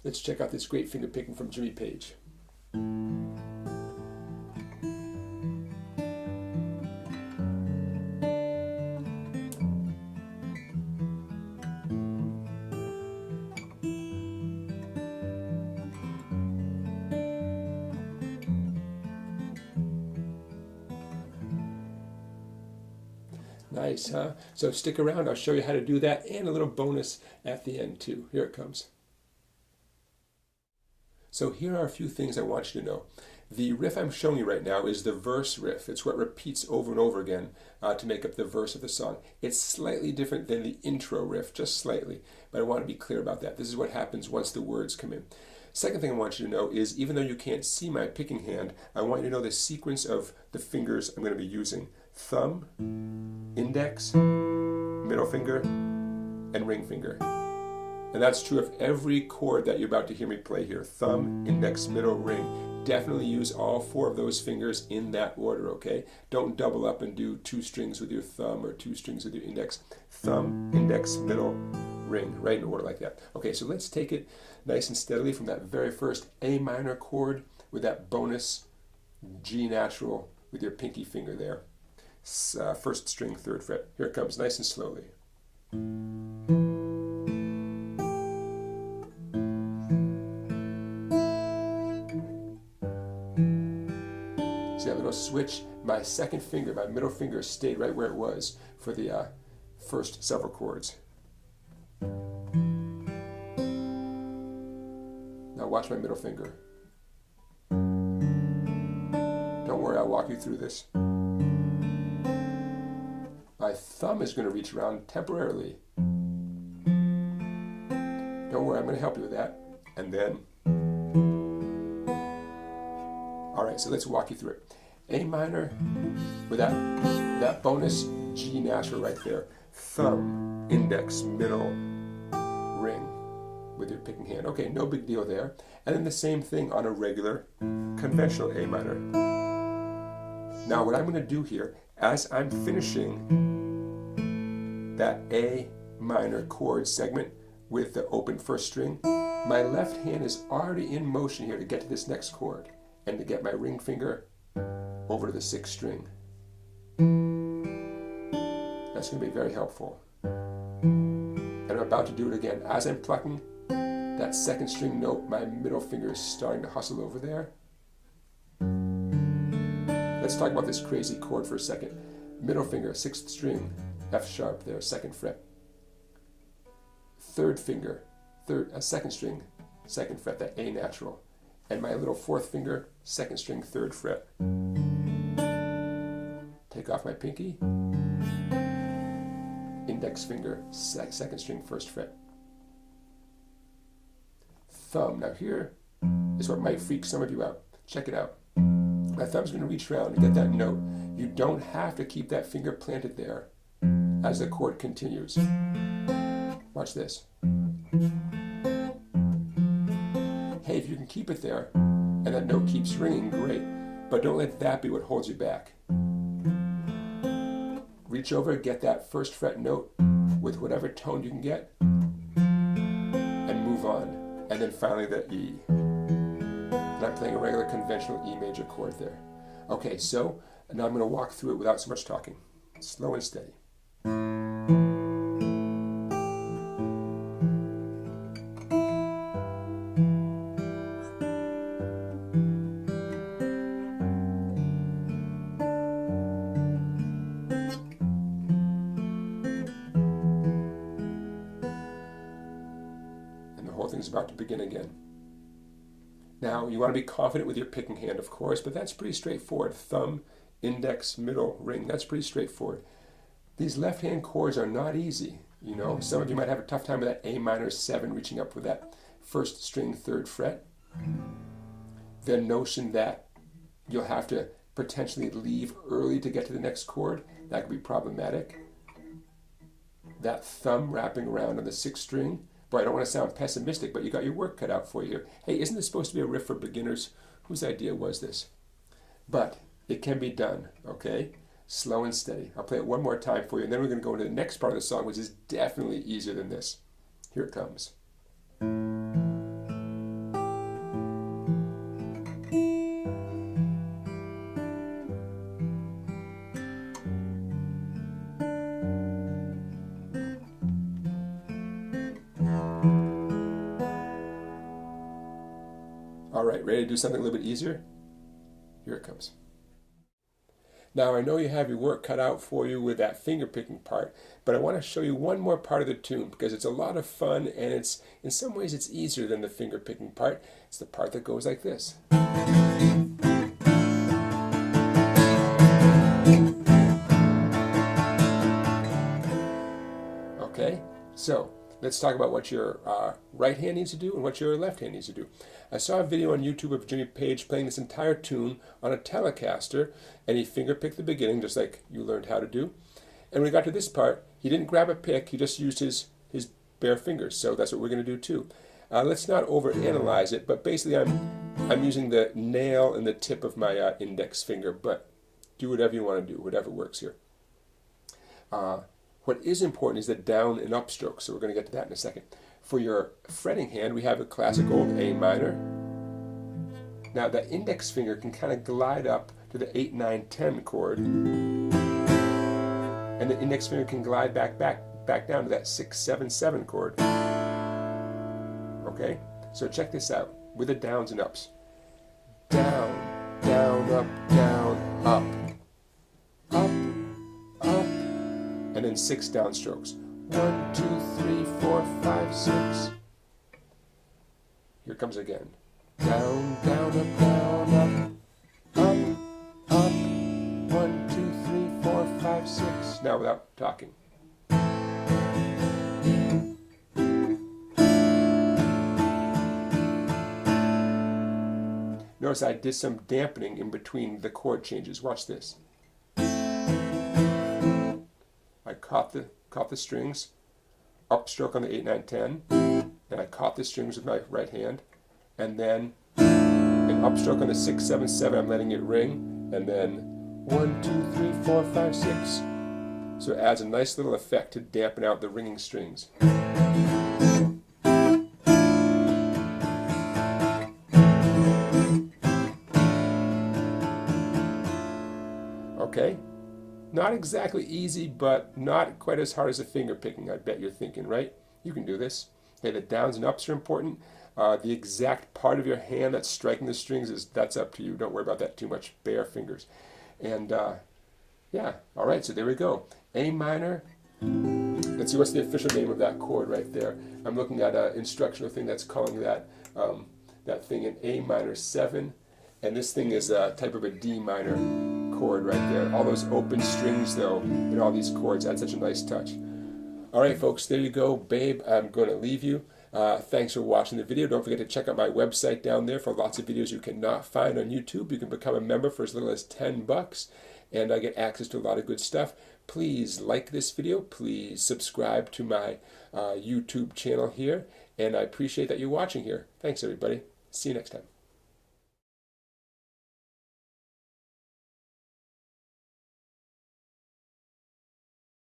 Let's check out this great finger picking from Jimmy Page. Nice, huh? So stick around, I'll show you how to do that and a little bonus at the end too. Here it comes. So here are a few things I want you to know. The riff I'm showing you right now is the verse riff. It's what repeats over and over again to make up the verse of the song. It's slightly different than the intro riff, just slightly, but I want to be clear about that. This is what happens once the words come in. Second thing I want you to know is, even though you can't see my picking hand, I want you to know the sequence of the fingers I'm going to be using. Thumb, index, middle finger, and ring finger. And that's true of every chord that you're about to hear me play here. Thumb, index, middle, ring. Definitely use all four of those fingers in that order, okay? Don't double up and do 2 strings with your thumb or 2 strings with your index. Thumb, index, middle, ring, right in order like that. Okay, so let's take it nice and steadily from that very first A minor chord with that bonus G natural with your pinky finger there. First string, 3rd fret. Here it comes, nice and slowly. See that little switch? My second finger, my middle finger, stayed right where it was for the first several chords. Now watch my middle finger. Don't worry, I'll walk you through this. My thumb is going to reach around temporarily. Don't worry, I'm going to help you with that. And then, all right, so let's walk you through it. A minor with that bonus G natural right there. Thumb, index, middle, ring with your picking hand. Okay, no big deal there. And then the same thing on a regular conventional A minor. Now what I'm going to do here, as I'm finishing that A minor chord segment with the open first string, my left hand is already in motion here to get to this next chord and to get my ring finger over to the 6th string. That's going to be very helpful. And I'm about to do it again. As I'm plucking that 2nd string note, my middle finger is starting to hustle over there. Let's talk about this crazy chord for a second. Middle finger, 6th string, F sharp there, 2nd fret. 3rd finger, 2nd string, 2nd fret, that A natural. And my little 4th finger, 2nd string, 3rd fret. Take off my pinky. Index finger, 2nd string, 1st fret. Thumb. Now here is what might freak some of you out. Check it out. My thumb's going to reach around to get that note. You don't have to keep that finger planted there as the chord continues. Watch this. Hey, if you can keep it there and that note keeps ringing, great. But don't let that be what holds you back. Reach over, get that 1st fret note with whatever tone you can get, and move on. And then finally the E. And I'm playing a regular conventional E major chord there. Okay, so now I'm going to walk through it without so much talking. Slow and steady. And the whole thing's about to begin again. Now, you want to be confident with your picking hand, of course, but that's pretty straightforward. Thumb, index, middle, ring, that's pretty straightforward. These left-hand chords are not easy. You know, some of you might have a tough time with that A minor 7 reaching up with that 1st string, 3rd fret. The notion that you'll have to potentially leave early to get to the next chord, that could be problematic. That thumb wrapping around on the 6th string, boy, I don't want to sound pessimistic, but you got your work cut out for you here. Hey, isn't this supposed to be a riff for beginners? Whose idea was this? But it can be done, okay? Slow and steady. I'll play it one more time for you, and then we're going to go into the next part of the song, which is definitely easier than this. Here it comes. right, ready to do something a little bit easier? Here it comes. Now I know you have your work cut out for you with that finger picking part, but I want to show you one more part of the tune because it's a lot of fun and it's in some ways it's easier than the finger picking part. It's the part that goes like this. Okay, so let's talk about what your right hand needs to do and what your left hand needs to do. I saw a video on YouTube of Jimmy Page playing this entire tune on a Telecaster, and he fingerpicked the beginning just like you learned how to do. And when he got to this part, he didn't grab a pick, he just used his bare fingers. So that's what we're going to do too. Let's not overanalyze it, but basically I'm using the nail and the tip of my index finger, but do whatever you want to do, whatever works here. What is important is the down and up stroke, so we're going to get to that in a second. For your fretting hand, we have a classic old A minor. Now the index finger can kind of glide up to the 8, 9, 10 chord, and the index finger can glide back down to that 6, 7, 7 chord. Okay, so check this out with the downs and ups. Down, down, up, up, up, and then 6 downstrokes. 1, 2, 3, 4, 5, 6. Here comes again. Down, down, up, up, 1, 2, 3, 4, 5, 6. Now without talking. Notice I did some dampening in between the chord changes. Watch this. I caught the strings, upstroke on the 8, 9, 10, and I caught the strings with my right hand, and then an upstroke on the 6, 7, 7, I'm letting it ring, and then 1, 2, 3, 4, 5, 6. So it adds a nice little effect to dampen out the ringing strings. Okay? Not exactly easy, but not quite as hard as the finger picking, I bet you're thinking, right? You can do this. Okay, the downs and ups are important. The exact part of your hand that's striking the strings, that's up to you. Don't worry about that too much. Bare fingers. And yeah, all right, so there we go. A minor. Let's see, what's the official name of that chord right there? I'm looking at an instructional thing that's calling that, that thing an A minor 7. And this thing is a type of a D minor chord right there. All those open strings though in all these chords add such a nice touch. Alright folks, there you go. Babe, I'm going to leave you. Thanks for watching the video. Don't forget to check out my website down there for lots of videos you cannot find on YouTube. You can become a member for as little as $10 and get access to a lot of good stuff. Please like this video. Please subscribe to my YouTube channel here, and I appreciate that you're watching here. Thanks everybody. See you next time.